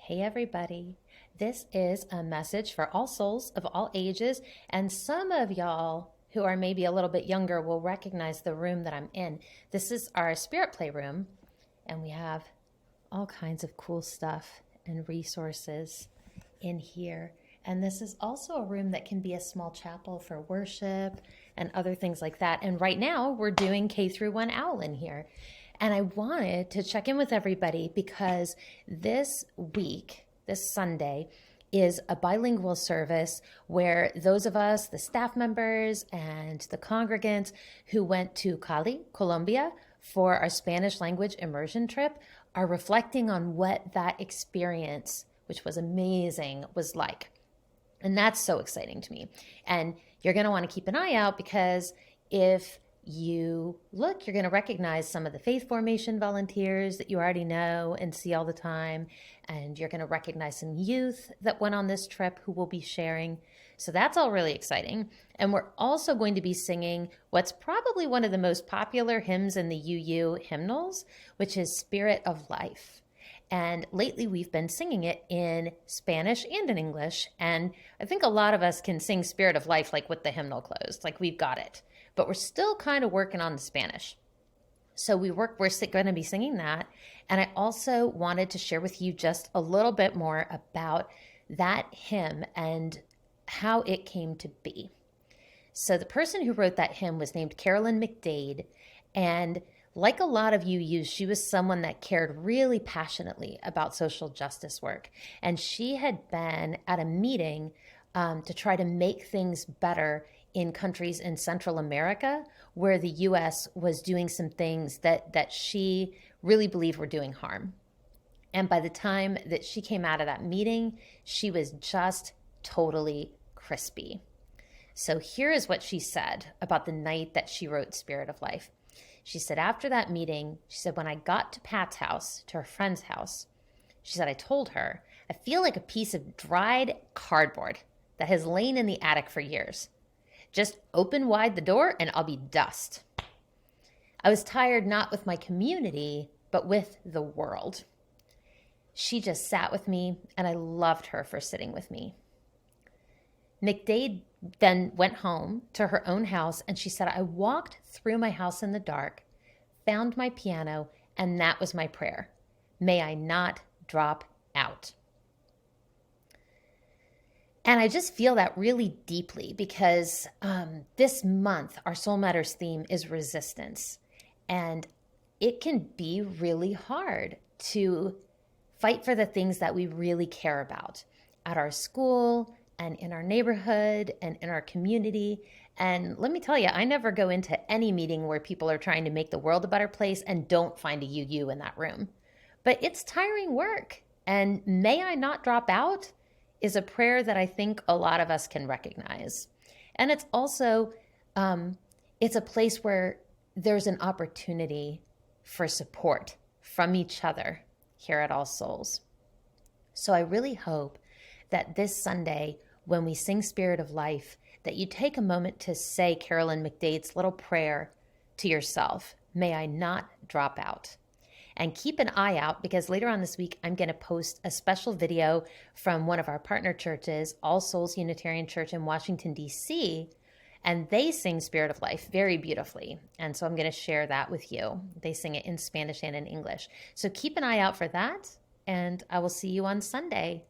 Hey, everybody. This is a message for all souls of all ages, and some of y'all who are maybe a little bit younger will recognize the room that I'm in. This is our spirit play room, and we have all kinds of cool stuff and resources in here. And this is also a room that can be a small chapel for worship and other things like that. And right now, we're doing K through 1 OWL in here. And I wanted to check in with everybody because this week, this Sunday, is a bilingual service where those of us, the staff members and the congregants who went to Cali, Colombia for our Spanish language immersion trip are reflecting on what that experience, which was amazing, was like. And that's so exciting to me. And you're going to want to keep an eye out because if you look, you're going to recognize some of the faith formation volunteers that you already know and see all the time. And you're going to recognize some youth that went on this trip who will be sharing. So that's all really exciting. And we're also going to be singing what's probably one of the most popular hymns in the UU hymnals, which is Spirit of Life. And lately we've been singing it in Spanish and in English. And I think a lot of us can sing Spirit of Life like with the hymnal closed, like we've got it. But we're still kind of working on the Spanish. So we're going to be singing that. And I also wanted to share with you just a little bit more about that hymn and how it came to be. So the person who wrote that hymn was named Carolyn McDade. And like a lot of UUs, she was someone that cared really passionately about social justice work. And she had been at a meeting to try to make things better in countries in Central America where the U.S. was doing some things that she really believed were doing harm. And by the time that she came out of that meeting, she was just totally crispy. So here is what she said about the night that she wrote Spirit of Life. She said, after that meeting, she said, when I got to Pat's house, to her friend's house, she said, I told her, I feel like a piece of dried cardboard that has lain in the attic for years. Just open wide the door and I'll be dust. I was tired not with my community, but with the world. She just sat with me and I loved her for sitting with me. McDade then went home to her own house and she said, I walked through my house in the dark, found my piano, and that was my prayer. May I not drop out. And I just feel that really deeply because this month, our Soul Matters theme is resistance. And it can be really hard to fight for the things that we really care about at our school and in our neighborhood and in our community. And let me tell you, I never go into any meeting where people are trying to make the world a better place and don't find a UU in that room. But it's tiring work. And may I not drop out is a prayer that I think a lot of us can recognize. And it's also, it's a place where there's an opportunity for support from each other here at All Souls. So I really hope that this Sunday, when we sing Spirit of Life, that you take a moment to say Carolyn McDade's little prayer to yourself, may I not drop out. And keep an eye out because later on this week, I'm going to post a special video from one of our partner churches, All Souls Unitarian Church in Washington, D.C., and they sing Spirit of Life very beautifully. And so I'm going to share that with you. They sing it in Spanish and in English. So keep an eye out for that, and I will see you on Sunday.